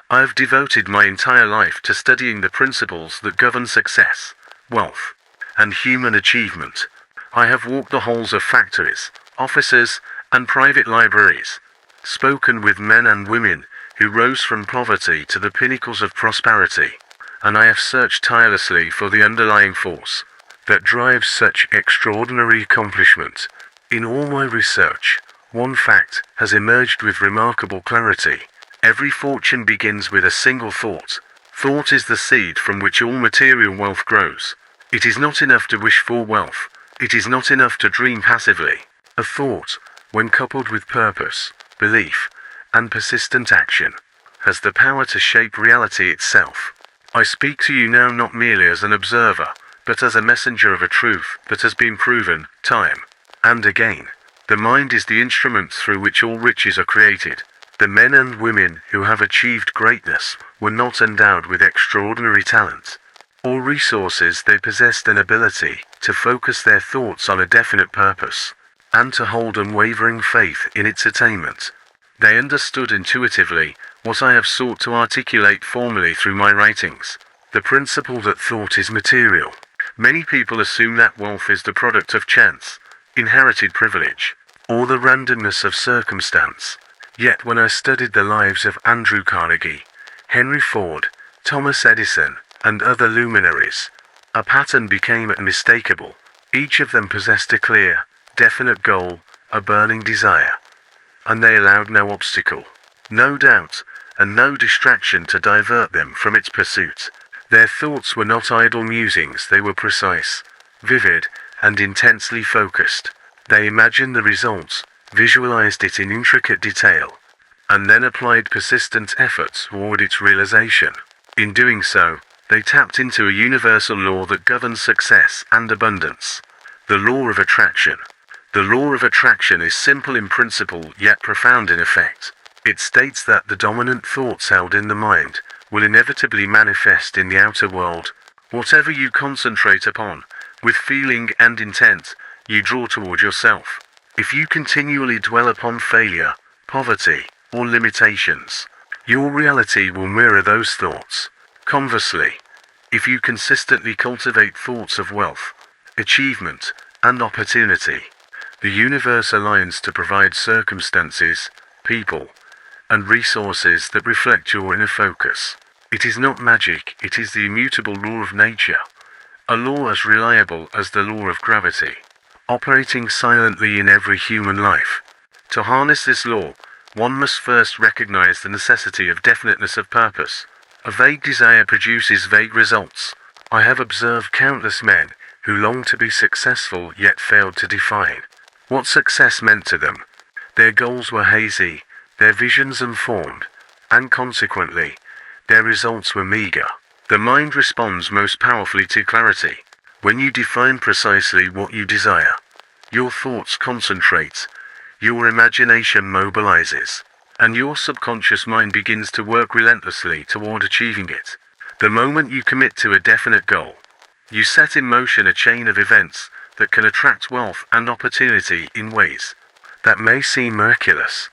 I have devoted my entire life to studying the principles that govern success, wealth, and human achievement. I have walked the halls of factories, offices, and private libraries, spoken with men and women who rose from poverty to the pinnacles of prosperity, and I have searched tirelessly for the underlying force that drives such extraordinary accomplishment. In all my research, one fact has emerged with remarkable clarity. Every fortune begins with a single thought. Thought is the seed from which all material wealth grows. It is not enough to wish for wealth. It is not enough to dream passively. A thought, when coupled with purpose, belief, and persistent action, has the power to shape reality itself. I speak to you now not merely as an observer, but as a messenger of a truth that has been proven, time and again. The mind is the instrument through which all riches are created. The men and women who have achieved greatness were not endowed with extraordinary talent or resources. They possessed an ability to focus their thoughts on a definite purpose, and to hold unwavering faith in its attainment. They understood intuitively what I have sought to articulate formally through my writings, the principle that thought is material. Many people assume that wealth is the product of chance, inherited privilege, or the randomness of circumstance. Yet when I studied the lives of Andrew Carnegie, Henry Ford, Thomas Edison, and other luminaries, a pattern became unmistakable. Each of them possessed a clear, definite goal, a burning desire, and they allowed no obstacle, no doubt, and no distraction to divert them from its pursuit. Their thoughts were not idle musings. They were precise, vivid, and intensely focused. They imagined the results, visualized it in intricate detail, and then applied persistent efforts toward its realization. In doing so, they tapped into a universal law that governs success and abundance, the law of attraction. The law of attraction is simple in principle yet profound in effect. It states that the dominant thoughts held in the mind will inevitably manifest in the outer world. Whatever you concentrate upon, with feeling and intent, you draw toward yourself. If you continually dwell upon failure, poverty, or limitations, your reality will mirror those thoughts. Conversely, if you consistently cultivate thoughts of wealth, achievement, and opportunity, the universe aligns to provide circumstances, people, and resources that reflect your inner focus. It is not magic, it is the immutable law of nature, a law as reliable as the law of gravity, operating silently in every human life. To harness this law, one must first recognize the necessity of definiteness of purpose. A vague desire produces vague results. I have observed countless men who longed to be successful yet failed to define what success meant to them. Their goals were hazy, their visions unformed, and consequently, their results were meager. The mind responds most powerfully to clarity. When you define precisely what you desire, your thoughts concentrate, your imagination mobilizes, and your subconscious mind begins to work relentlessly toward achieving it. The moment you commit to a definite goal, you set in motion a chain of events that can attract wealth and opportunity in ways that may seem miraculous.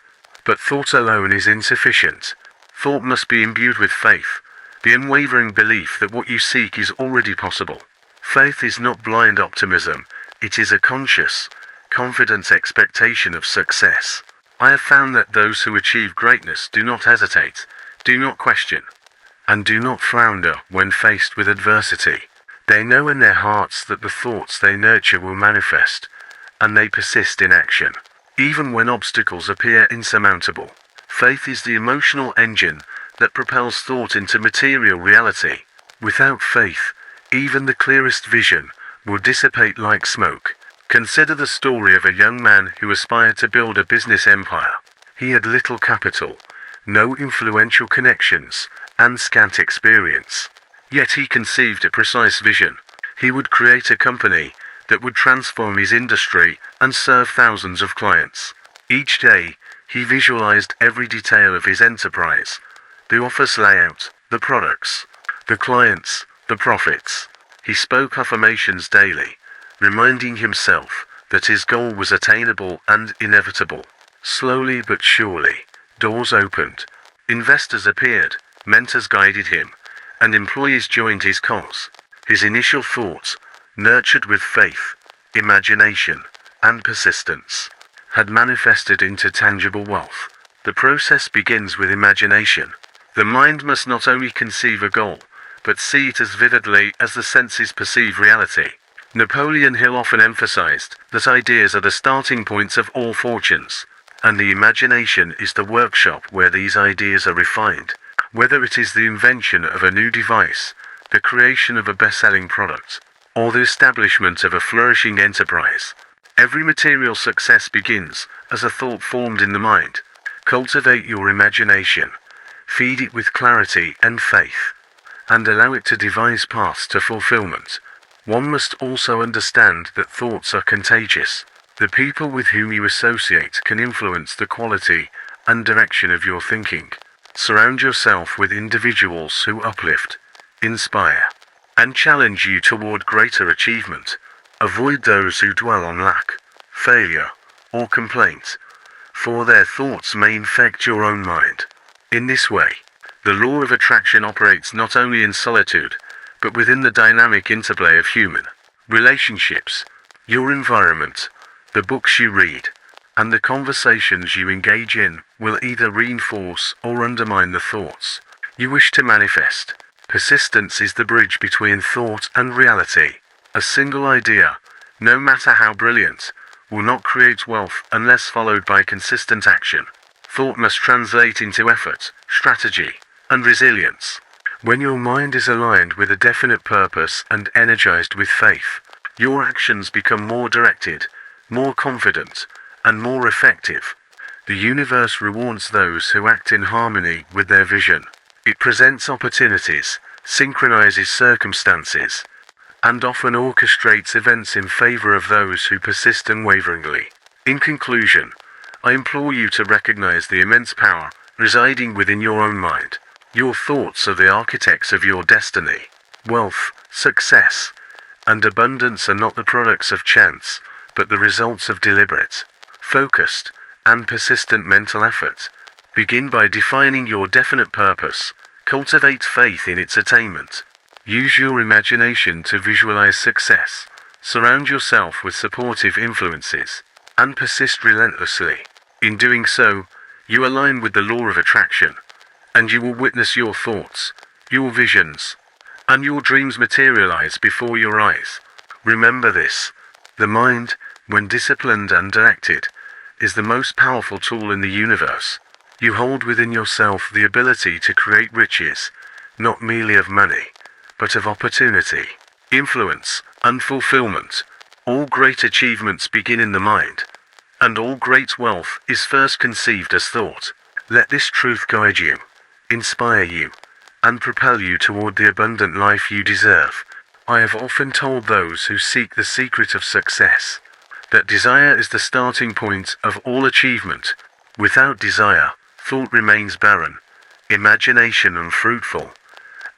But thought alone is insufficient. Thought must be imbued with faith, the unwavering belief that what you seek is already possible. Faith is not blind optimism, it is a conscious, confident expectation of success. I have found that those who achieve greatness do not hesitate, do not question, and do not flounder when faced with adversity. They know in their hearts that the thoughts they nurture will manifest, and they persist in action, even when obstacles appear insurmountable. Faith is the emotional engine that propels thought into material reality. Without faith, even the clearest vision will dissipate like smoke. Consider the story of a young man who aspired to build a business empire. He had little capital, no influential connections, and scant experience. Yet he conceived a precise vision. He would create a company that would transform his industry and serve thousands of clients. Each day, he visualized every detail of his enterprise: the office layout, the products, the clients, the profits. He spoke affirmations daily, reminding himself that his goal was attainable and inevitable. Slowly but surely, doors opened. Investors appeared, mentors guided him, and employees joined his cause. His initial thoughts, nurtured with faith, imagination, and persistence, had manifested into tangible wealth. The process begins with imagination. The mind must not only conceive a goal, but see it as vividly as the senses perceive reality. Napoleon Hill often emphasized that ideas are the starting points of all fortunes, and the imagination is the workshop where these ideas are refined. Whether it is the invention of a new device, the creation of a best-selling product, or the establishment of a flourishing enterprise, every material success begins as a thought formed in the mind. Cultivate your imagination, feed it with clarity and faith, and allow it to devise paths to fulfillment. One must also understand that thoughts are contagious. The people with whom you associate can influence the quality and direction of your thinking. Surround yourself with individuals who uplift, inspire, and challenge you toward greater achievement. Avoid those who dwell on lack, failure, or complaint, for their thoughts may infect your own mind. In this way, the law of attraction operates not only in solitude, but within the dynamic interplay of human relationships. Your environment, the books you read, and the conversations you engage in will either reinforce or undermine the thoughts you wish to manifest. Persistence is the bridge between thought and reality. A single idea, no matter how brilliant, will not create wealth unless followed by consistent action. Thought must translate into effort, strategy, and resilience. When your mind is aligned with a definite purpose and energized with faith, your actions become more directed, more confident, and more effective. The universe rewards those who act in harmony with their vision. It presents opportunities, synchronizes circumstances, and often orchestrates events in favor of those who persist unwaveringly. In conclusion, I implore you to recognize the immense power residing within your own mind. Your thoughts are the architects of your destiny. Wealth, success, and abundance are not the products of chance, but the results of deliberate, focused, and persistent mental effort. Begin by defining your definite purpose. Cultivate faith in its attainment. Use your imagination to visualize success. Surround yourself with supportive influences, and persist relentlessly. In doing so, you align with the law of attraction, and you will witness your thoughts, your visions, and your dreams materialize before your eyes. Remember this: the mind, when disciplined and directed, is the most powerful tool in the universe. You hold within yourself the ability to create riches, not merely of money, but of opportunity, influence, and fulfillment. All great achievements begin in the mind, and all great wealth is first conceived as thought. Let this truth guide you, inspire you, and propel you toward the abundant life you deserve. I have often told those who seek the secret of success that desire is the starting point of all achievement. Without desire, thought remains barren, imagination unfruitful,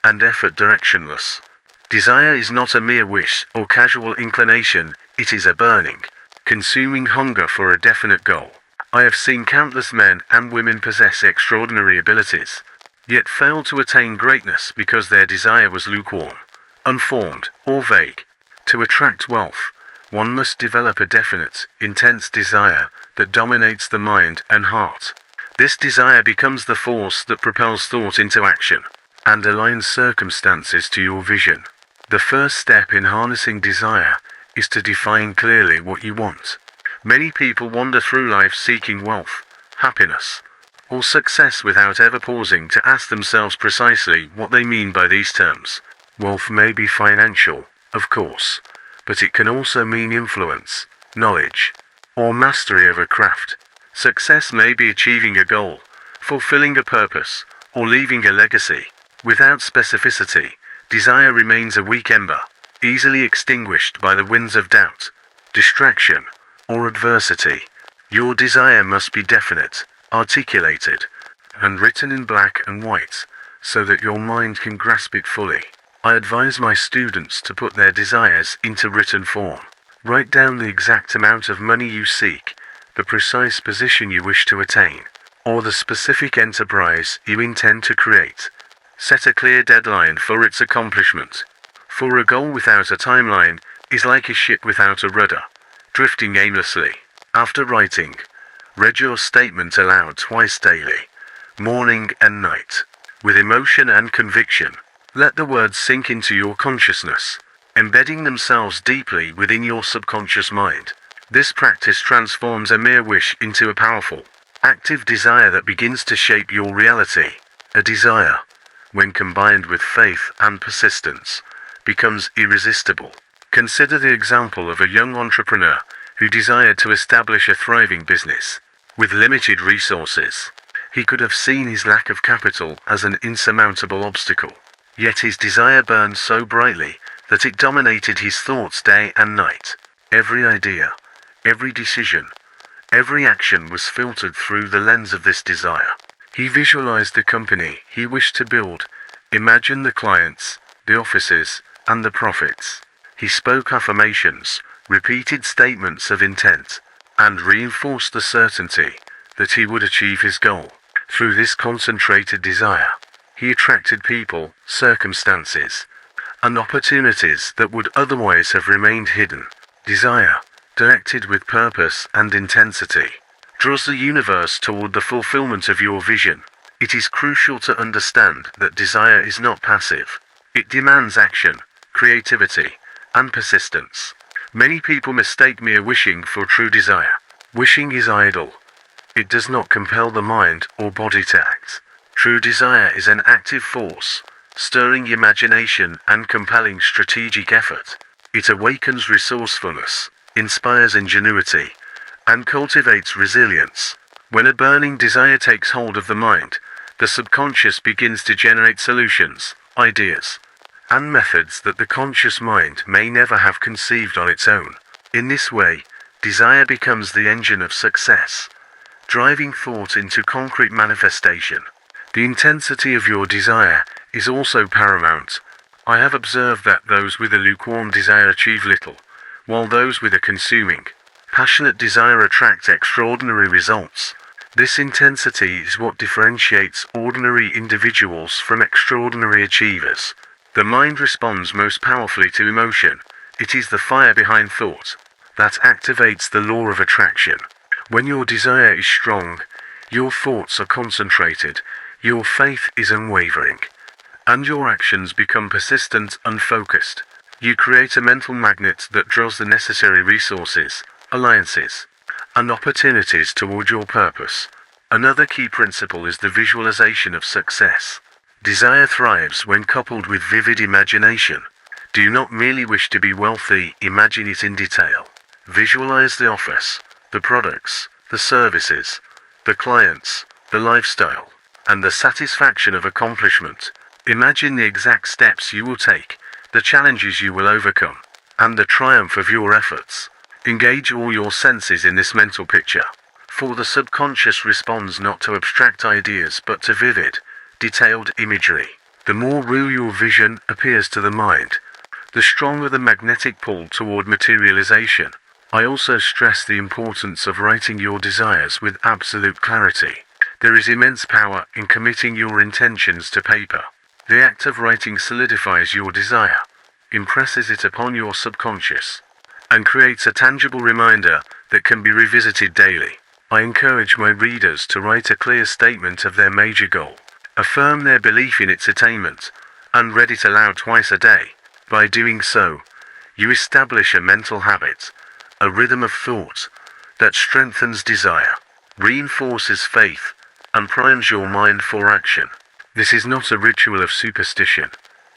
and effort directionless. Desire is not a mere wish or casual inclination, it is a burning, consuming hunger for a definite goal. I have seen countless men and women possess extraordinary abilities, yet fail to attain greatness because their desire was lukewarm, unformed, or vague. To attract wealth, one must develop a definite, intense desire that dominates the mind and heart. This desire becomes the force that propels thought into action, and aligns circumstances to your vision. The first step in harnessing desire is to define clearly what you want. Many people wander through life seeking wealth, happiness, or success without ever pausing to ask themselves precisely what they mean by these terms. Wealth may be financial, of course, but it can also mean influence, knowledge, or mastery of a craft. Success may be achieving a goal, fulfilling a purpose, or leaving a legacy. Without specificity, desire remains a weak ember, easily extinguished by the winds of doubt, distraction, or adversity. Your desire must be definite, articulated, and written in black and white, so that your mind can grasp it fully. I advise my students to put their desires into written form. Write down the exact amount of money you seek, the precise position you wish to attain, or the specific enterprise you intend to create. Set a clear deadline for its accomplishment. For a goal without a timeline is like a ship without a rudder, drifting aimlessly. After writing, read your statement aloud twice daily, morning and night, with emotion and conviction. Let the words sink into your consciousness, embedding themselves deeply within your subconscious mind. This practice transforms a mere wish into a powerful, active desire that begins to shape your reality. A desire, when combined with faith and persistence, becomes irresistible. Consider the example of a young entrepreneur who desired to establish a thriving business. With limited resources, he could have seen his lack of capital as an insurmountable obstacle. Yet his desire burned so brightly that it dominated his thoughts day and night. Every idea, every decision, every action was filtered through the lens of this desire. He visualized the company he wished to build, imagined the clients, the offices, and the profits. He spoke affirmations, repeated statements of intent, and reinforced the certainty that he would achieve his goal. Through this concentrated desire, he attracted people, circumstances, and opportunities that would otherwise have remained hidden. Desire, directed with purpose and intensity, draws the universe toward the fulfillment of your vision. It is crucial to understand that desire is not passive. It demands action, creativity, and persistence. Many people mistake mere wishing for true desire. Wishing is idle. It does not compel the mind or body to act. True desire is an active force, stirring imagination and compelling strategic effort. It awakens resourcefulness, inspires ingenuity, and cultivates resilience. When a burning desire takes hold of the mind, the subconscious begins to generate solutions, ideas, and methods that the conscious mind may never have conceived on its own. In this way, desire becomes the engine of success, driving thought into concrete manifestation. The intensity of your desire is also paramount. I have observed that those with a lukewarm desire achieve little, while those with a consuming, passionate desire attract extraordinary results. This intensity is what differentiates ordinary individuals from extraordinary achievers. The mind responds most powerfully to emotion. It is the fire behind thought that activates the law of attraction. When your desire is strong, your thoughts are concentrated, your faith is unwavering, and your actions become persistent and focused. You create a mental magnet that draws the necessary resources, alliances, and opportunities toward your purpose. Another key principle is the visualization of success. Desire thrives when coupled with vivid imagination. Do not merely wish to be wealthy, imagine it in detail. Visualize the office, the products, the services, the clients, the lifestyle, and the satisfaction of accomplishment. Imagine the exact steps you will take, the challenges you will overcome, and the triumph of your efforts. Engage all your senses in this mental picture, for the subconscious responds not to abstract ideas but to vivid, detailed imagery. The more real your vision appears to the mind, the stronger the magnetic pull toward materialization. I also stress the importance of writing your desires with absolute clarity. There is immense power in committing your intentions to paper. The act of writing solidifies your desire, impresses it upon your subconscious, and creates a tangible reminder that can be revisited daily. I encourage my readers to write a clear statement of their major goal, affirm their belief in its attainment, and read it aloud twice a day. By doing so, you establish a mental habit, a rhythm of thought, that strengthens desire, reinforces faith, and primes your mind for action. This is not a ritual of superstition,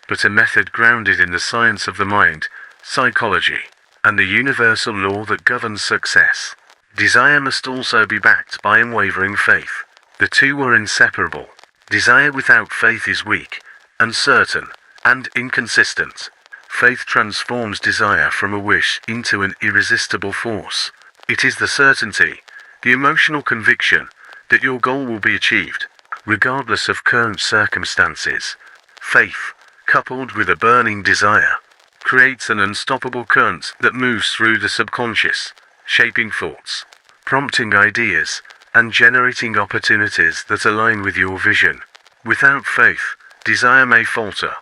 but a method grounded in the science of the mind, psychology, and the universal law that governs success. Desire must also be backed by unwavering faith. The two are inseparable. Desire without faith is weak, uncertain, and inconsistent. Faith transforms desire from a wish into an irresistible force. It is the certainty, the emotional conviction, that your goal will be achieved, regardless of current circumstances. Faith, coupled with a burning desire, creates an unstoppable current that moves through the subconscious, shaping thoughts, prompting ideas, and generating opportunities that align with your vision. Without faith, desire may falter,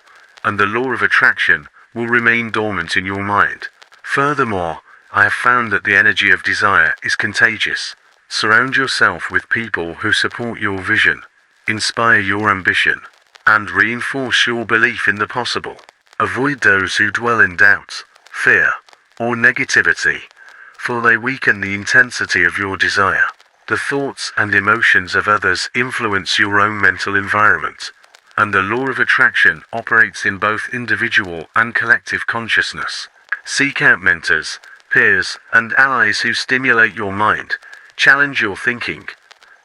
and the law of attraction will remain dormant in your mind. Furthermore, I have found that the energy of desire is contagious. Surround yourself with people who support your vision, inspire your ambition, and reinforce your belief in the possible. Avoid those who dwell in doubt, fear, or negativity, for they weaken the intensity of your desire. The thoughts and emotions of others influence your own mental environment, and the law of attraction operates in both individual and collective consciousness. Seek out mentors, peers, and allies who stimulate your mind, challenge your thinking,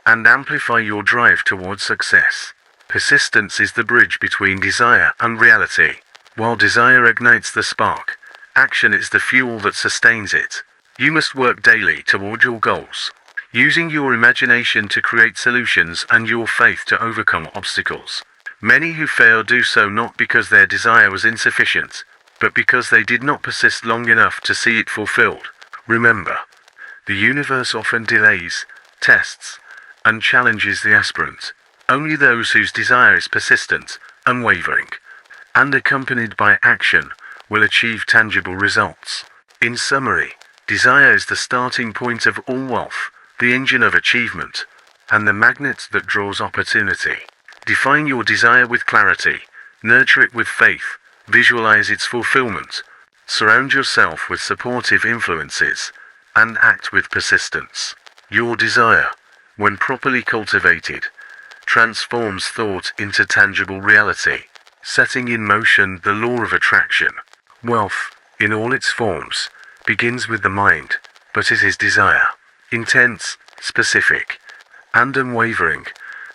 and amplify your drive towards success. Persistence is the bridge between desire and reality. While desire ignites the spark, action is the fuel that sustains it. You must work daily toward your goals, using your imagination to create solutions and your faith to overcome obstacles. Many who fail do so not because their desire was insufficient, but because they did not persist long enough to see it fulfilled. Remember, the universe often delays, tests, and challenges the aspirant. Only those whose desire is persistent, unwavering, and accompanied by action will achieve tangible results. In summary, desire is the starting point of all wealth, the engine of achievement, and the magnet that draws opportunity. Define your desire with clarity, nurture it with faith, visualize its fulfillment, surround yourself with supportive influences, and act with persistence. Your desire, when properly cultivated, transforms thought into tangible reality, setting in motion the law of attraction. Wealth, in all its forms, begins with the mind, but it is desire, intense, specific, and unwavering,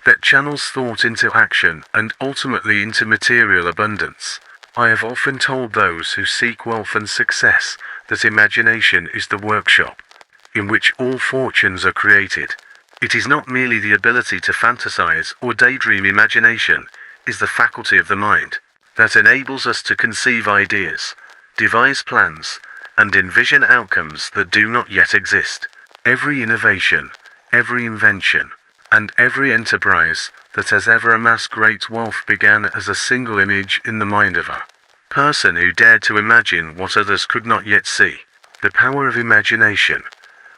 that channels thought into action and ultimately into material abundance. I have often told those who seek wealth and success that imagination is the workshop in which all fortunes are created. It is not merely the ability to fantasize or daydream. Imagination is the faculty of the mind that enables us to conceive ideas, devise plans, and envision outcomes that do not yet exist. Every innovation, every invention, and every enterprise that has ever amassed great wealth began as a single image in the mind of a person who dared to imagine what others could not yet see. The power of imagination,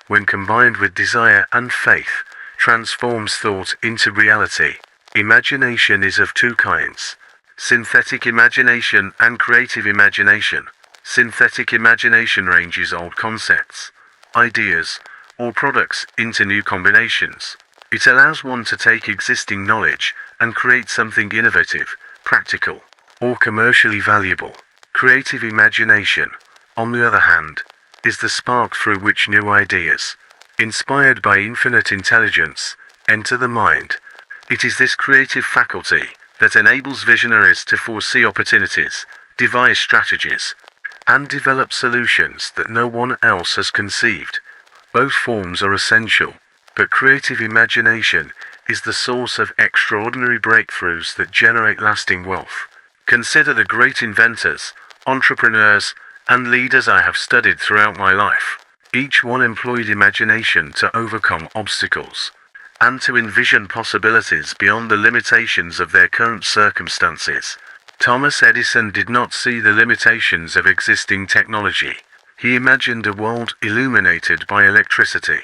when combined with desire and faith, transforms thought into reality. Imagination is of two kinds: synthetic imagination and creative imagination. Synthetic imagination ranges old concepts, ideas, or products into new combinations. It allows one to take existing knowledge and create something innovative, practical, or commercially valuable. Creative imagination, on the other hand, is the spark through which new ideas, inspired by infinite intelligence, enter the mind. It is this creative faculty that enables visionaries to foresee opportunities, devise strategies, and develop solutions that no one else has conceived. Both forms are essential, but creative imagination is the source of extraordinary breakthroughs that generate lasting wealth. Consider the great inventors, entrepreneurs, and leaders I have studied throughout my life. Each one employed imagination to overcome obstacles, and to envision possibilities beyond the limitations of their current circumstances. Thomas Edison did not see the limitations of existing technology. He imagined a world illuminated by electricity,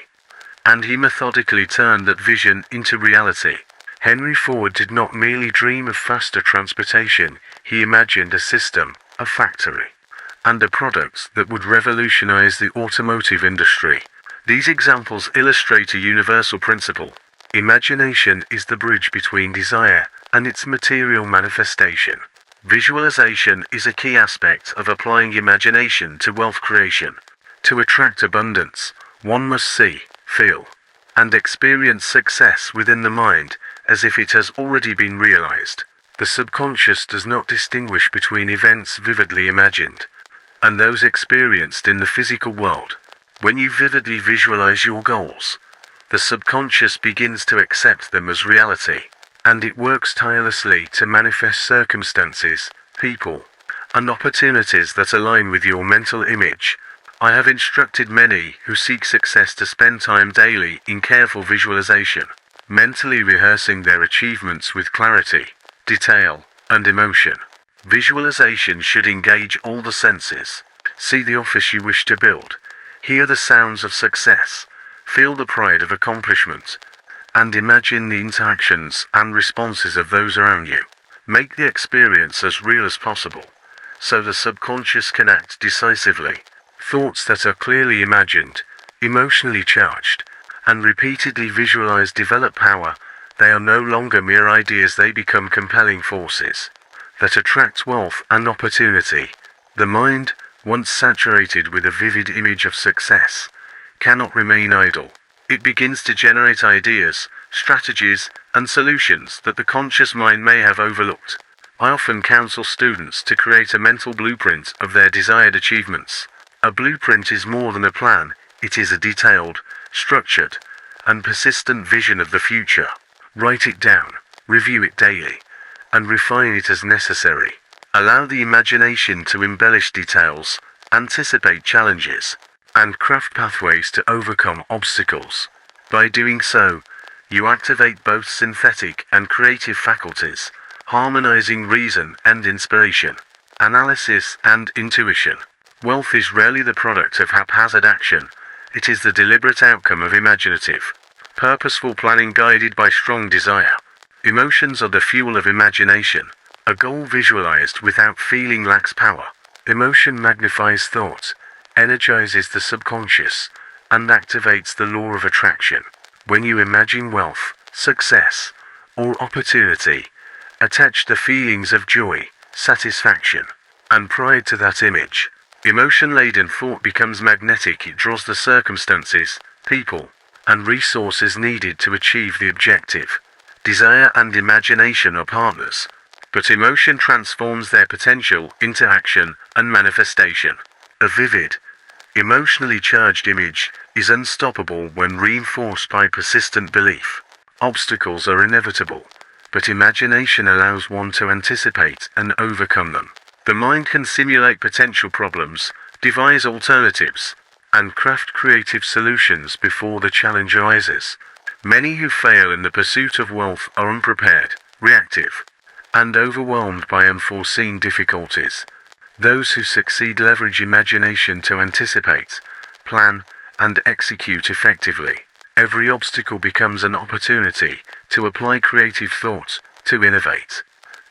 and he methodically turned that vision into reality. Henry Ford did not merely dream of faster transportation, he imagined a system, a factory, and a product that would revolutionize the automotive industry. These examples illustrate a universal principle. Imagination is the bridge between desire and its material manifestation. Visualization is a key aspect of applying imagination to wealth creation. To attract abundance, one must see, feel, and experience success within the mind as if it has already been realized. The subconscious does not distinguish between events vividly imagined and those experienced in the physical world. When you vividly visualize your goals, the subconscious begins to accept them as reality, and it works tirelessly to manifest circumstances, people, and opportunities that align with your mental image. I have instructed many who seek success to spend time daily in careful visualization, mentally rehearsing their achievements with clarity, detail, and emotion. Visualization should engage all the senses. See the office you wish to build. Hear the sounds of success. Feel the pride of accomplishment. And imagine the interactions and responses of those around you. Make the experience as real as possible, so the subconscious can act decisively. Thoughts that are clearly imagined, emotionally charged, and repeatedly visualized develop power. They are no longer mere ideas, they become compelling forces that attract wealth and opportunity. The mind, once saturated with a vivid image of success, cannot remain idle. It begins to generate ideas, strategies, and solutions that the conscious mind may have overlooked. I often counsel students to create a mental blueprint of their desired achievements. A blueprint is more than a plan, it is a detailed, structured, and persistent vision of the future. Write it down, review it daily, and refine it as necessary. Allow the imagination to embellish details, anticipate challenges, and craft pathways to overcome obstacles. By doing so, you activate both synthetic and creative faculties, harmonizing reason and inspiration, analysis and intuition. Wealth is rarely the product of haphazard action, it is the deliberate outcome of imaginative, purposeful planning guided by strong desire. Emotions are the fuel of imagination. A goal visualized without feeling lacks power. Emotion magnifies thought, energizes the subconscious, and activates the law of attraction. When you imagine wealth, success, or opportunity, attach the feelings of joy, satisfaction, and pride to that image. Emotion-laden thought becomes magnetic. It draws the circumstances, people, and resources needed to achieve the objective. Desire and imagination are partners, but emotion transforms their potential into action and manifestation. A vivid, emotionally charged image is unstoppable when reinforced by persistent belief. Obstacles are inevitable, but imagination allows one to anticipate and overcome them. The mind can simulate potential problems, devise alternatives, and craft creative solutions before the challenge arises. Many who fail in the pursuit of wealth are unprepared, reactive, and overwhelmed by unforeseen difficulties. Those who succeed leverage imagination to anticipate, plan, and execute effectively. Every obstacle becomes an opportunity to apply creative thought, to innovate,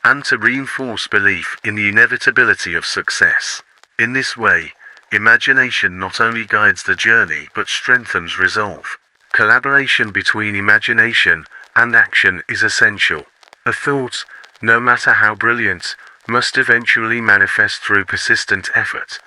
and to reinforce belief in the inevitability of success. In this way, imagination not only guides the journey but strengthens resolve. Collaboration between imagination and action is essential. A thought, no matter how brilliant, must eventually manifest through persistent effort.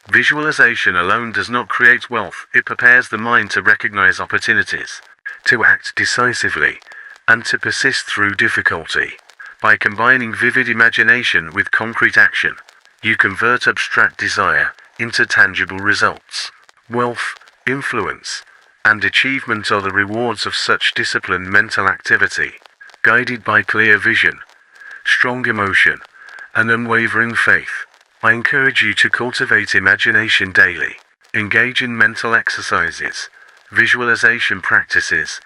Visualization alone does not create wealth, it prepares the mind to recognize opportunities, to act decisively, and to persist through difficulty. By combining vivid imagination with concrete action, you convert abstract desire into tangible results. Wealth, influence, and achievement are the rewards of such disciplined mental activity. Guided by clear vision, strong emotion, and unwavering faith, I encourage you to cultivate imagination daily. Engage in mental exercises, visualization practices,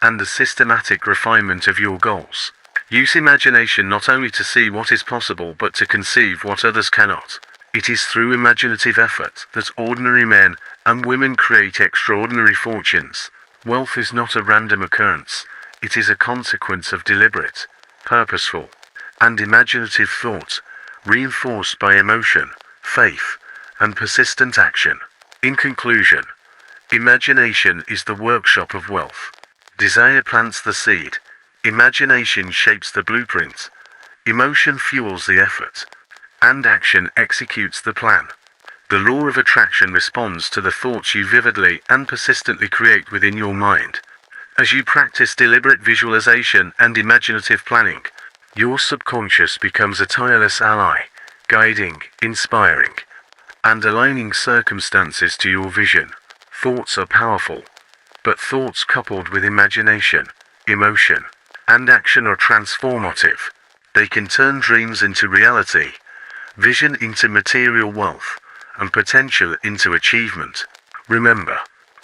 and the systematic refinement of your goals. Use imagination not only to see what is possible but to conceive what others cannot. It is through imaginative effort that ordinary men and women create extraordinary fortunes. Wealth is not a random occurrence, it is a consequence of deliberate, purposeful, and imaginative thought, reinforced by emotion, faith, and persistent action. In conclusion, imagination is the workshop of wealth. Desire plants the seed, imagination shapes the blueprint, emotion fuels the effort, and action executes the plan. The law of attraction responds to the thoughts you vividly and persistently create within your mind. As you practice deliberate visualization and imaginative planning, your subconscious becomes a tireless ally, guiding, inspiring, and aligning circumstances to your vision. Thoughts are powerful, but thoughts coupled with imagination, emotion, and action are transformative. They can turn dreams into reality, vision into material wealth, and potential into achievement. Remember,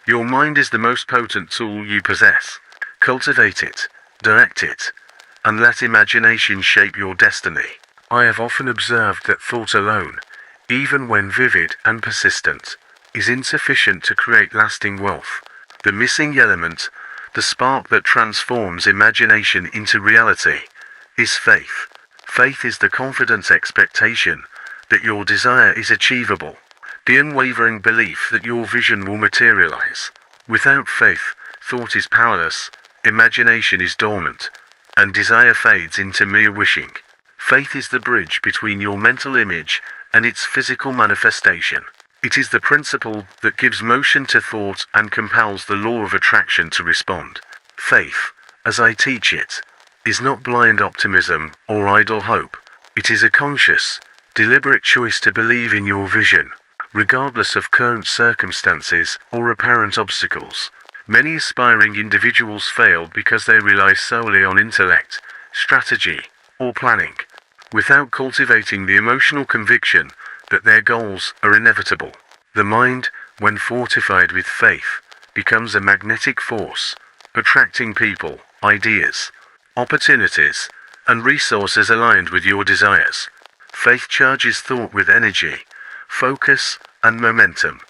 your mind is the most potent tool you possess. Cultivate it, direct it, and let imagination shape your destiny. I have often observed that thought alone, even when vivid and persistent, is insufficient to create lasting wealth. The missing element, the spark that transforms imagination into reality, is faith. Faith is the confident expectation that your desire is achievable, the unwavering belief that your vision will materialize. Without faith, thought is powerless, imagination is dormant, and desire fades into mere wishing. Faith is the bridge between your mental image and its physical manifestation. It is the principle that gives motion to thought and compels the law of attraction to respond. Faith, as I teach it, is not blind optimism or idle hope. It is a conscious, deliberate choice to believe in your vision, regardless of current circumstances or apparent obstacles. Many aspiring individuals fail because they rely solely on intellect, strategy, or planning, without cultivating the emotional conviction that their goals are inevitable. The mind, when fortified with faith, becomes a magnetic force, attracting people, ideas, opportunities, and resources aligned with your desires. Faith charges thought with energy, focus, and momentum,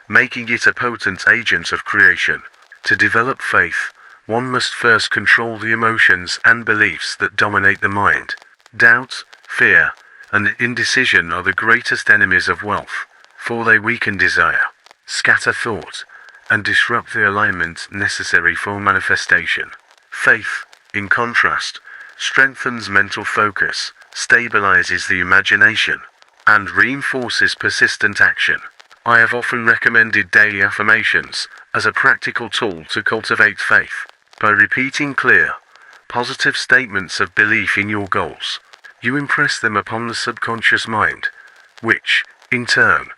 making it a potent agent of creation. To develop faith, one must first control the emotions and beliefs that dominate the mind. Doubt, fear, and indecision are the greatest enemies of wealth, for they weaken desire, scatter thought, and disrupt the alignment necessary for manifestation. Faith, in contrast, strengthens mental focus, stabilizes the imagination, and reinforces persistent action. I have often recommended daily affirmations as a practical tool to cultivate faith. By repeating clear, positive statements of belief in your goals, you impress them upon the subconscious mind, which, in turn,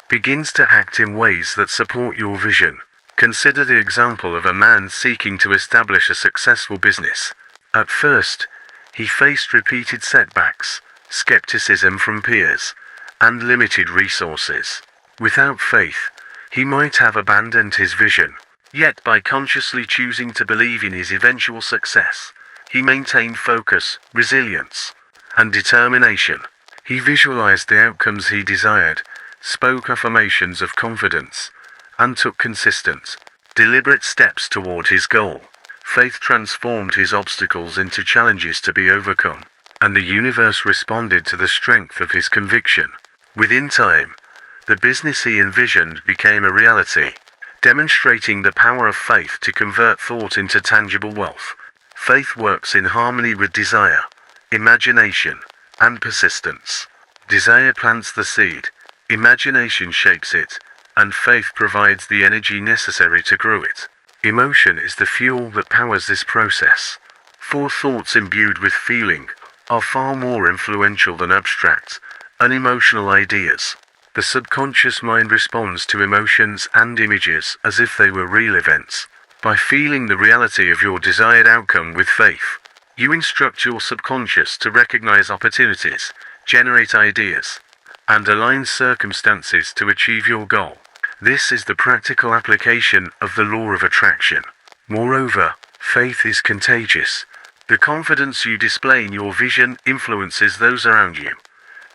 begins to act in ways that support your vision. Consider the example of a man seeking to establish a successful business. At first, he faced repeated setbacks, skepticism from peers, and limited resources. Without faith, he might have abandoned his vision. Yet by consciously choosing to believe in his eventual success, he maintained focus, resilience, and determination. He visualized the outcomes he desired, spoke affirmations of confidence, and took consistent, deliberate steps toward his goal. Faith transformed his obstacles into challenges to be overcome, and the universe responded to the strength of his conviction. Within time, the business he envisioned became a reality, demonstrating the power of faith to convert thought into tangible wealth. Faith works in harmony with desire, imagination, and persistence. Desire plants the seed, imagination shapes it, and faith provides the energy necessary to grow it. Emotion is the fuel that powers this process. For thoughts imbued with feeling are far more influential than abstract, unemotional ideas. The subconscious mind responds to emotions and images as if they were real events. By feeling the reality of your desired outcome with faith, you instruct your subconscious to recognize opportunities, generate ideas, and align circumstances to achieve your goal. This is the practical application of the law of attraction. Moreover, faith is contagious. The confidence you display in your vision influences those around you,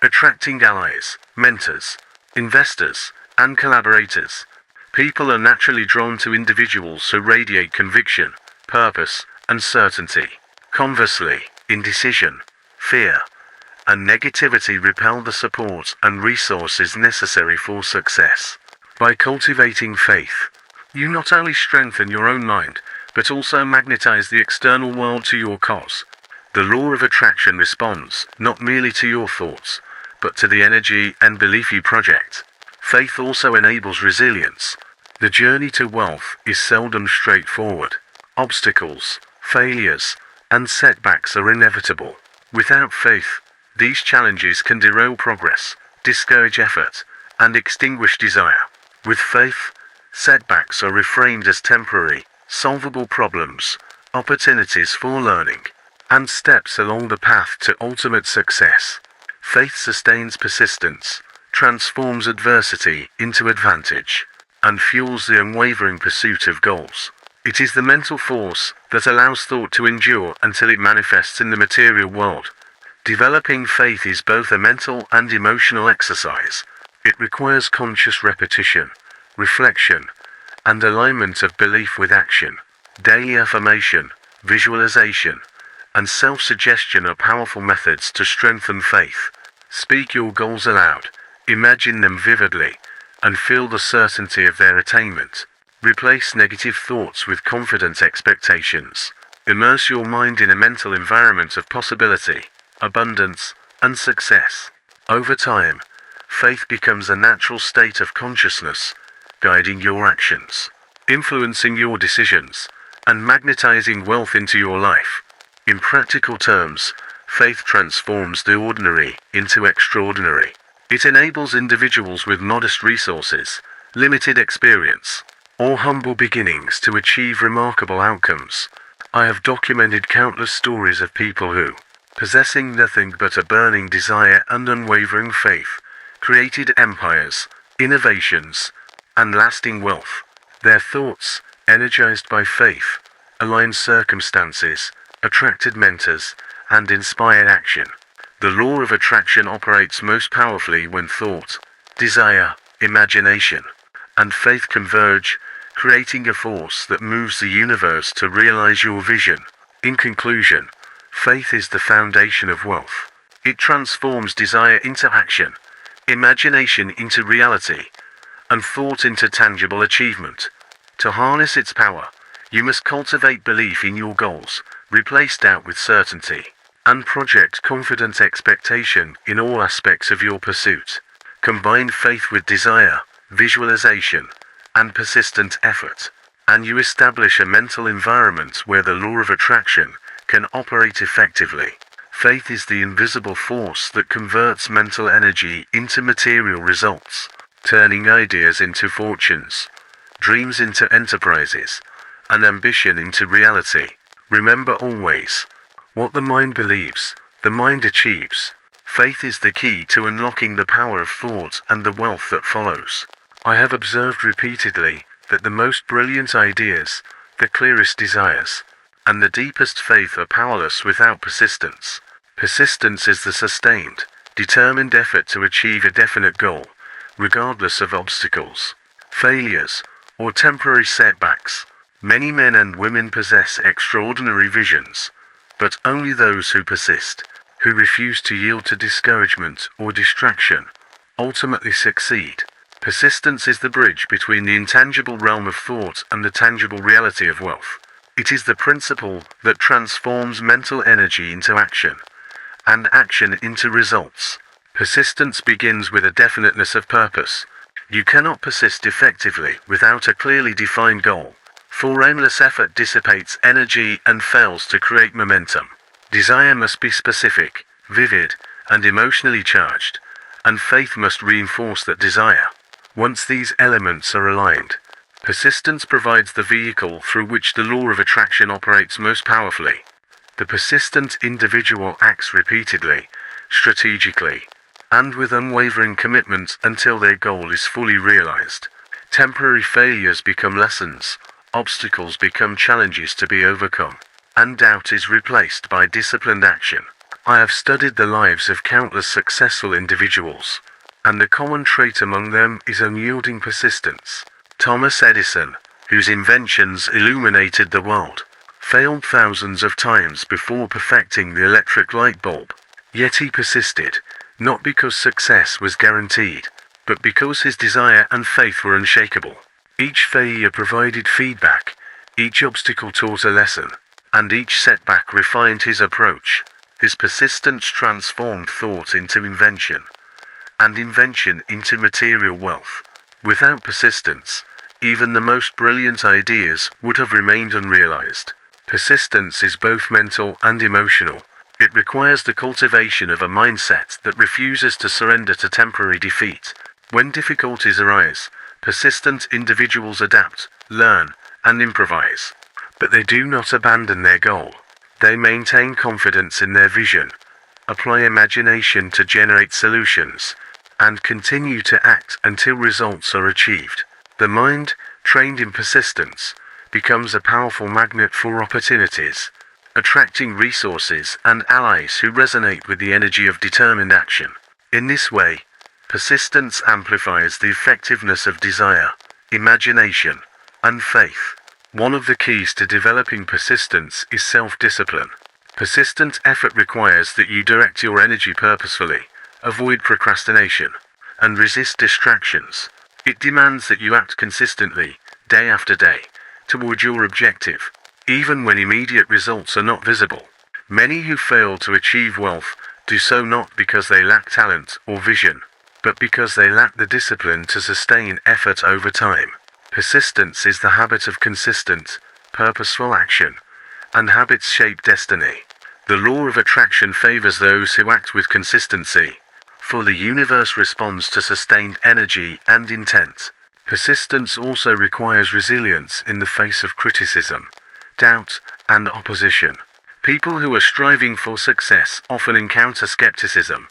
attracting allies, mentors, investors, and collaborators. People are naturally drawn to individuals who radiate conviction, purpose, and certainty. Conversely, indecision, fear, and negativity repel the support and resources necessary for success. By cultivating faith, you not only strengthen your own mind, but also magnetize the external world to your cause. The law of attraction responds not merely to your thoughts, but to the energy and belief you project. Faith also enables resilience. The journey to wealth is seldom straightforward. Obstacles, failures, and setbacks are inevitable. Without faith, these challenges can derail progress, discourage effort, and extinguish desire. With faith, setbacks are reframed as temporary, solvable problems, opportunities for learning, and steps along the path to ultimate success. Faith sustains persistence, transforms adversity into advantage, and fuels the unwavering pursuit of goals. It is the mental force that allows thought to endure until it manifests in the material world, Developing faith is both a mental and emotional exercise. It requires conscious repetition, reflection, and alignment of belief with action. Daily affirmation, visualization, and self-suggestion are powerful methods to strengthen faith. Speak your goals aloud, imagine them vividly, and feel the certainty of their attainment. Replace negative thoughts with confident expectations. Immerse your mind in a mental environment of possibility, abundance, and success. Over time, faith becomes a natural state of consciousness, guiding your actions, influencing your decisions, and magnetizing wealth into your life. In practical terms, faith transforms the ordinary into extraordinary. It enables individuals with modest resources, limited experience, or humble beginnings to achieve remarkable outcomes. I have documented countless stories of people who, possessing nothing but a burning desire and unwavering faith, created empires, innovations, and lasting wealth. Their thoughts, energized by faith, aligned circumstances, attracted mentors, and inspired action. The law of attraction operates most powerfully when thought, desire, imagination, and faith converge, creating a force that moves the universe to realize your vision. In conclusion, faith is the foundation of wealth. It transforms desire into action, imagination into reality, and thought into tangible achievement. To harness its power, you must cultivate belief in your goals, replace doubt with certainty, and project confident expectation in all aspects of your pursuit. Combine faith with desire, visualization, and persistent effort, and you establish a mental environment where the law of attraction can operate effectively. Faith is the invisible force that converts mental energy into material results, turning ideas into fortunes, dreams into enterprises, and ambition into reality. Remember always, what the mind believes, the mind achieves. Faith is the key to unlocking the power of thought and the wealth that follows. I have observed repeatedly that the most brilliant ideas, the clearest desires, and the deepest faith are powerless without persistence. Persistence is the sustained, determined effort to achieve a definite goal, regardless of obstacles, failures, or temporary setbacks. Many men and women possess extraordinary visions, but only those who persist, who refuse to yield to discouragement or distraction, ultimately succeed. Persistence is the bridge between the intangible realm of thought and the tangible reality of wealth. It is the principle that transforms mental energy into action, and action into results. Persistence begins with a definiteness of purpose. You cannot persist effectively without a clearly defined goal, for endless effort dissipates energy and fails to create momentum. Desire must be specific, vivid, and emotionally charged, and faith must reinforce that desire. Once these elements are aligned, persistence provides the vehicle through which the law of attraction operates most powerfully. The persistent individual acts repeatedly, strategically, and with unwavering commitment until their goal is fully realized. Temporary failures become lessons, obstacles become challenges to be overcome, and doubt is replaced by disciplined action. I have studied the lives of countless successful individuals, and the common trait among them is unyielding persistence. Thomas Edison, whose inventions illuminated the world, failed thousands of times before perfecting the electric light bulb. Yet he persisted, not because success was guaranteed, but because his desire and faith were unshakable. Each failure provided feedback, each obstacle taught a lesson, and each setback refined his approach. His persistence transformed thought into invention, and invention into material wealth. Without persistence, even the most brilliant ideas would have remained unrealized. Persistence is both mental and emotional. It requires the cultivation of a mindset that refuses to surrender to temporary defeat. When difficulties arise, persistent individuals adapt, learn, and improvise. But they do not abandon their goal. They maintain confidence in their vision, apply imagination to generate solutions, and continue to act until results are achieved. The mind, trained in persistence, becomes a powerful magnet for opportunities, attracting resources and allies who resonate with the energy of determined action. In this way, persistence amplifies the effectiveness of desire, imagination, and faith. One of the keys to developing persistence is self-discipline. Persistent effort requires that you direct your energy purposefully, avoid procrastination, and resist distractions. It demands that you act consistently, day after day, toward your objective, even when immediate results are not visible. Many who fail to achieve wealth do so not because they lack talent or vision, but because they lack the discipline to sustain effort over time. Persistence is the habit of consistent, purposeful action, and habits shape destiny. The law of attraction favors those who act with consistency, for the universe responds to sustained energy and intent. Persistence also requires resilience in the face of criticism, doubt, and opposition. People who are striving for success often encounter skepticism,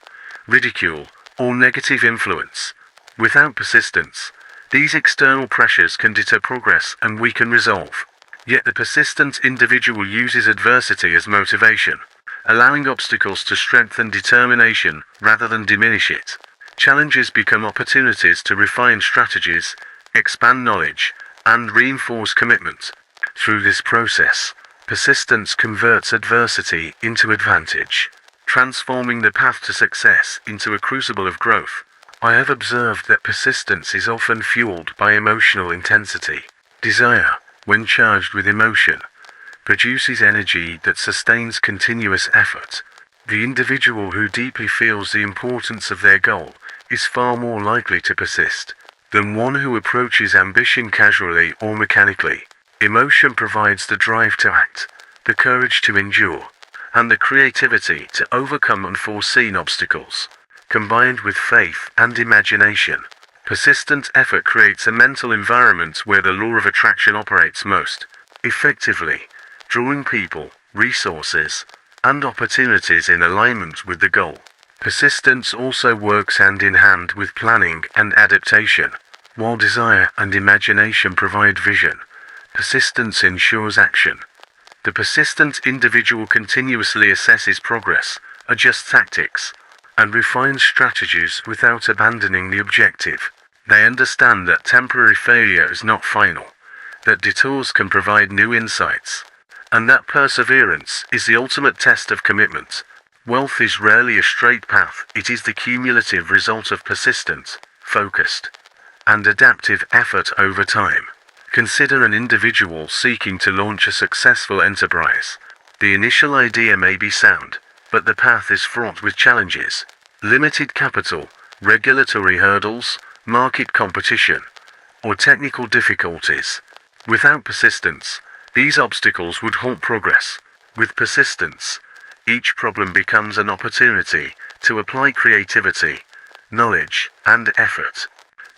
ridicule, or negative influence. Without persistence, these external pressures can deter progress and weaken resolve. Yet the persistent individual uses adversity as motivation, allowing obstacles to strengthen determination rather than diminish it. Challenges become opportunities to refine strategies, expand knowledge, and reinforce commitment. Through this process, persistence converts adversity into advantage, transforming the path to success into a crucible of growth. I have observed that persistence is often fueled by emotional intensity. Desire, when charged with emotion, produces energy that sustains continuous effort. The individual who deeply feels the importance of their goal is far more likely to persist than one who approaches ambition casually or mechanically. Emotion provides the drive to act, the courage to endure, and the creativity to overcome unforeseen obstacles. Combined with faith and imagination, persistent effort creates a mental environment where the law of attraction operates most effectively, drawing people, resources, and opportunities in alignment with the goal. Persistence also works hand in hand with planning and adaptation. While desire and imagination provide vision, persistence ensures action. The persistent individual continuously assesses progress, adjusts tactics, and refines strategies without abandoning the objective. They understand that temporary failure is not final, that detours can provide new insights, and that perseverance is the ultimate test of commitment. Wealth is rarely a straight path, it is the cumulative result of persistent, focused, and adaptive effort over time. Consider an individual seeking to launch a successful enterprise. The initial idea may be sound, but the path is fraught with challenges: limited capital, regulatory hurdles, market competition, or technical difficulties. Without persistence, these obstacles would halt progress. With persistence, each problem becomes an opportunity to apply creativity, knowledge, and effort.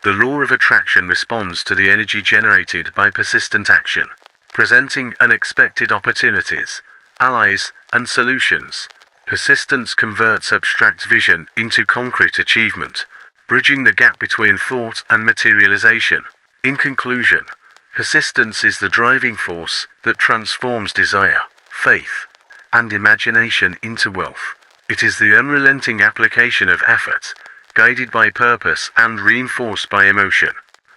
The law of attraction responds to the energy generated by persistent action, presenting unexpected opportunities, allies, and solutions. Persistence converts abstract vision into concrete achievement, bridging the gap between thought and materialization. In conclusion, persistence is the driving force that transforms desire, faith, and imagination into wealth. It is the unrelenting application of effort, guided by purpose and reinforced by emotion,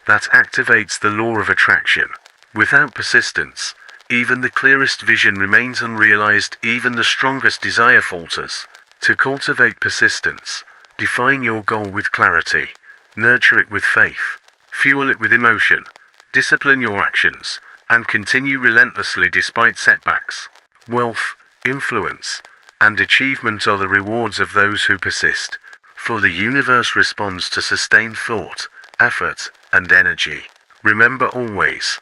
that activates the law of attraction. Without persistence, even the clearest vision remains unrealized, even the strongest desire falters. To cultivate persistence, define your goal with clarity, nurture it with faith, fuel it with emotion, discipline your actions, and continue relentlessly despite setbacks. Wealth, influence, and achievement are the rewards of those who persist, for the universe responds to sustained thought, effort, and energy. Remember always,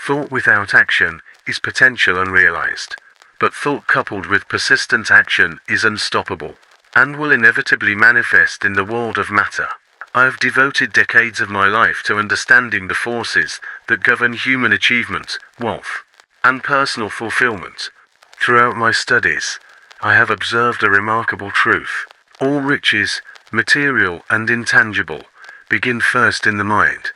thought without action is potential unrealized, but thought coupled with persistent action is unstoppable, and will inevitably manifest in the world of matter. I have devoted decades of my life to understanding the forces that govern human achievement, wealth, and personal fulfillment. Throughout my studies, I have observed a remarkable truth. All riches, material and intangible, begin first in the mind.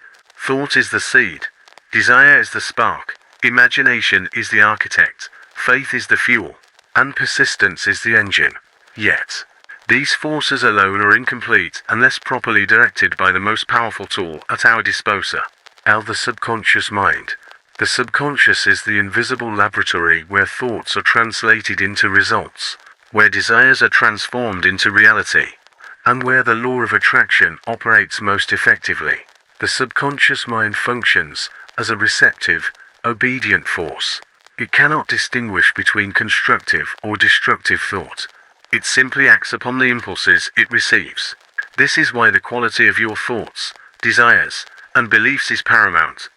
Thought is the seed, desire is the spark, imagination is the architect, faith is the fuel. and persistence is the engine. Yet, these forces alone are incomplete unless properly directed by the most powerful tool at our disposal, the subconscious mind. The subconscious is the invisible laboratory where thoughts are translated into results, where desires are transformed into reality, and where the law of attraction operates most effectively. The subconscious mind functions as a receptive, obedient force. It cannot distinguish between constructive or destructive thought. It simply acts upon the impulses it receives. This is why the quality of your thoughts, desires, and beliefs is paramount.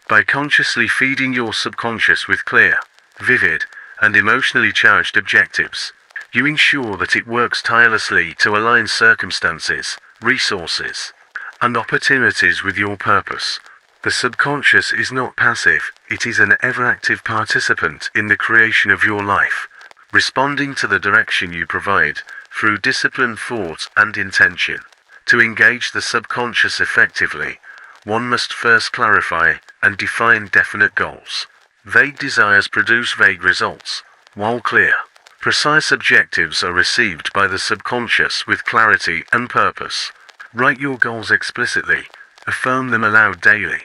By consciously feeding your subconscious with clear, vivid, and emotionally charged objectives, you ensure that it works tirelessly to align circumstances, resources, and opportunities with your purpose. The subconscious is not passive, it is an ever-active participant in the creation of your life, responding to the direction you provide through disciplined thought and intention. To engage the subconscious effectively, one must first clarify and define definite goals. Vague desires produce vague results, while clear, precise objectives are received by the subconscious with clarity and purpose. Write your goals explicitly, affirm them aloud daily,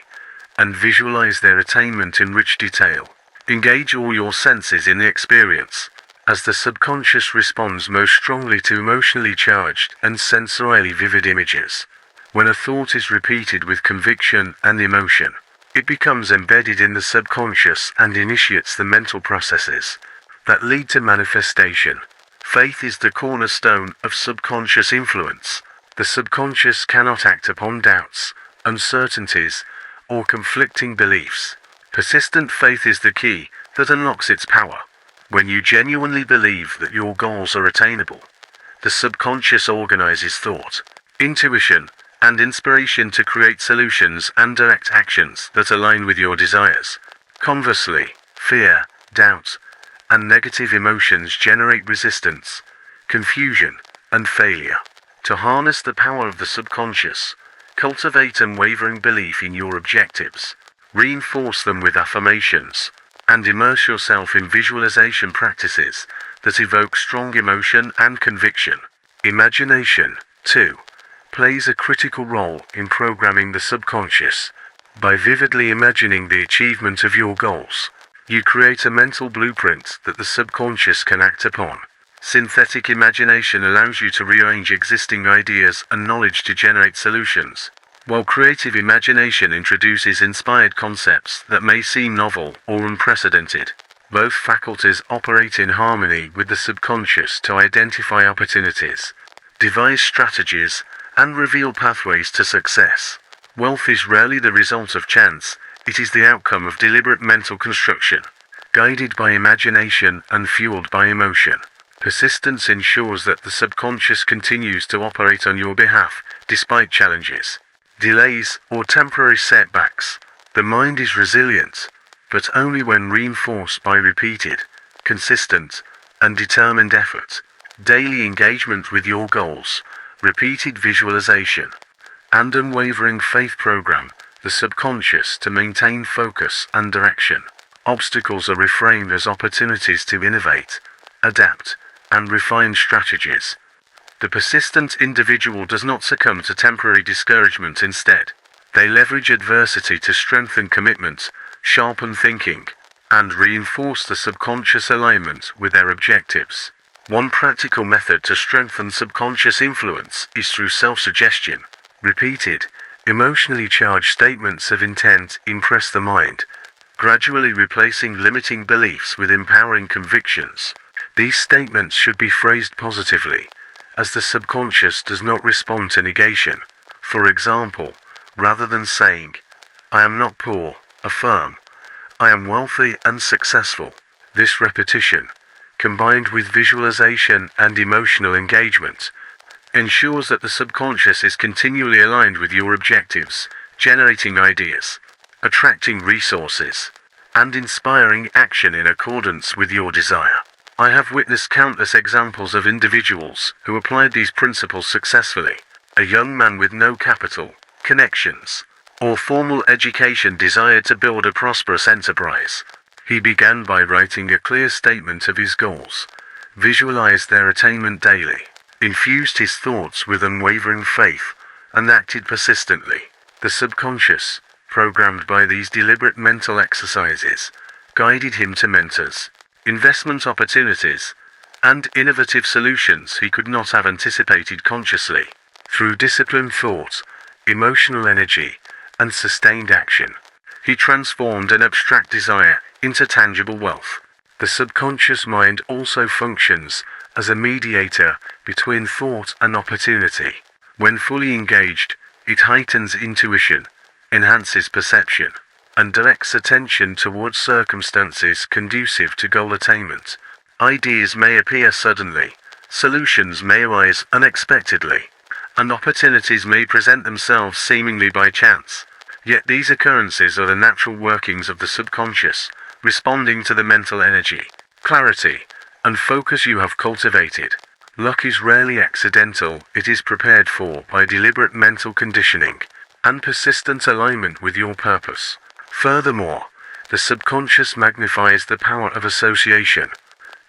and visualize their attainment in rich detail. Engage all your senses in the experience, as the subconscious responds most strongly to emotionally charged and sensorially vivid images. When a thought is repeated with conviction and emotion, it becomes embedded in the subconscious and initiates the mental processes that lead to manifestation. Faith is the cornerstone of subconscious influence. The subconscious cannot act upon doubts, uncertainties, or conflicting beliefs. Persistent faith is the key that unlocks its power. When you genuinely believe that your goals are attainable, the subconscious organizes thought, intuition, and inspiration to create solutions and direct actions that align with your desires. Conversely, fear, doubt, and negative emotions generate resistance, confusion, and failure. To harness the power of the subconscious, cultivate unwavering belief in your objectives, reinforce them with affirmations, and immerse yourself in visualization practices that evoke strong emotion and conviction. Imagination, too, plays a critical role in programming the subconscious. By vividly imagining the achievement of your goals, you create a mental blueprint that the subconscious can act upon. Synthetic imagination allows you to rearrange existing ideas and knowledge to generate solutions, while creative imagination introduces inspired concepts that may seem novel or unprecedented. Both faculties operate in harmony with the subconscious to identify opportunities, devise strategies, and reveal pathways to success. Wealth is rarely the result of chance, it is the outcome of deliberate mental construction, guided by imagination and fueled by emotion. Persistence ensures that the subconscious continues to operate on your behalf, despite challenges, delays, or temporary setbacks. The mind is resilient, but only when reinforced by repeated, consistent, and determined effort. Daily engagement with your goals, repeated visualization, and unwavering faith program the subconscious to maintain focus and direction. Obstacles are reframed as opportunities to innovate, adapt, and refine strategies. The persistent individual does not succumb to temporary discouragement. Instead, they leverage adversity to strengthen commitment, sharpen thinking, and reinforce the subconscious alignment with their objectives. One practical method to strengthen subconscious influence is through self-suggestion. Repeated, emotionally charged statements of intent impress the mind, gradually replacing limiting beliefs with empowering convictions. These statements should be phrased positively, as the subconscious does not respond to negation. For example, rather than saying, "I am not poor," affirm, "I am wealthy and successful." This repetition, combined with visualization and emotional engagement, ensures that the subconscious is continually aligned with your objectives, generating ideas, attracting resources, and inspiring action in accordance with your desire. I have witnessed countless examples of individuals who applied these principles successfully. A young man with no capital, connections, or formal education desired to build a prosperous enterprise. He began by writing a clear statement of his goals, visualized their attainment daily, infused his thoughts with unwavering faith, and acted persistently. The subconscious, programmed by these deliberate mental exercises, guided him to mentors, investment opportunities, and innovative solutions he could not have anticipated consciously. Through disciplined thought, emotional energy, and sustained action, he transformed an abstract desire into tangible wealth. The subconscious mind also functions as a mediator between thought and opportunity. When fully engaged, it heightens intuition, enhances perception, and directs attention towards circumstances conducive to goal attainment. Ideas may appear suddenly, solutions may arise unexpectedly, and opportunities may present themselves seemingly by chance. Yet these occurrences are the natural workings of the subconscious, responding to the mental energy, clarity, and focus you have cultivated. Luck is rarely accidental, it is prepared for by deliberate mental conditioning and persistent alignment with your purpose. Furthermore, the subconscious magnifies the power of association.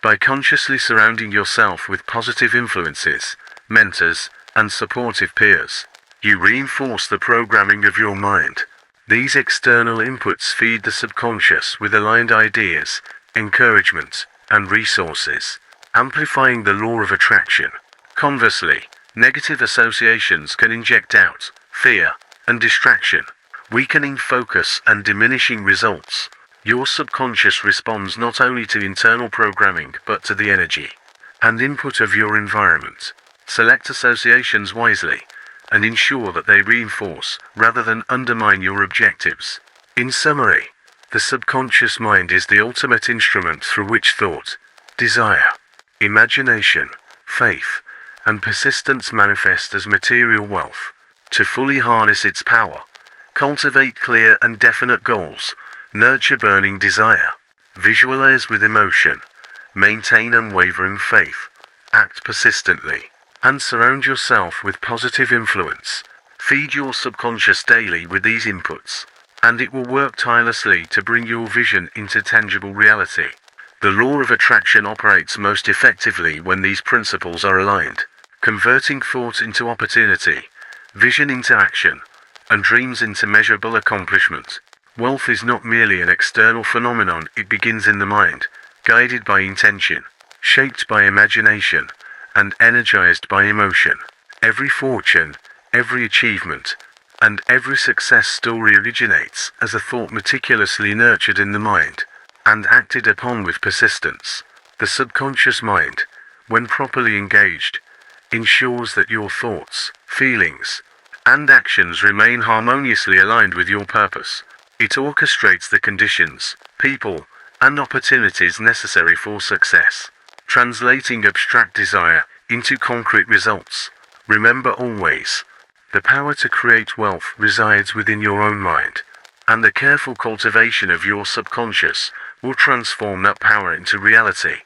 By consciously surrounding yourself with positive influences, mentors, and supportive peers, you reinforce the programming of your mind. These external inputs feed the subconscious with aligned ideas, encouragement, and resources, amplifying the law of attraction. Conversely, negative associations can inject doubt, fear, and distraction, weakening focus and diminishing results. Your subconscious responds not only to internal programming but to the energy and input of your environment. Select associations wisely, and ensure that they reinforce, rather than undermine your objectives. In summary, the subconscious mind is the ultimate instrument through which thought, desire, imagination, faith, and persistence manifest as material wealth. To fully harness its power, cultivate clear and definite goals, nurture burning desire, visualize with emotion, maintain unwavering faith, act persistently, and surround yourself with positive influence. Feed your subconscious daily with these inputs, and it will work tirelessly to bring your vision into tangible reality. The law of attraction operates most effectively when these principles are aligned, converting thought into opportunity, vision into action, and dreams into measurable accomplishment. Wealth is not merely an external phenomenon, it begins in the mind, guided by intention, shaped by imagination, and energized by emotion. Every fortune, every achievement, and every success story originates as a thought meticulously nurtured in the mind, and acted upon with persistence. The subconscious mind, when properly engaged, ensures that your thoughts, feelings, and actions remain harmoniously aligned with your purpose. It orchestrates the conditions, people, and opportunities necessary for success, translating abstract desire into concrete results. Remember always, the power to create wealth resides within your own mind, and the careful cultivation of your subconscious will transform that power into reality.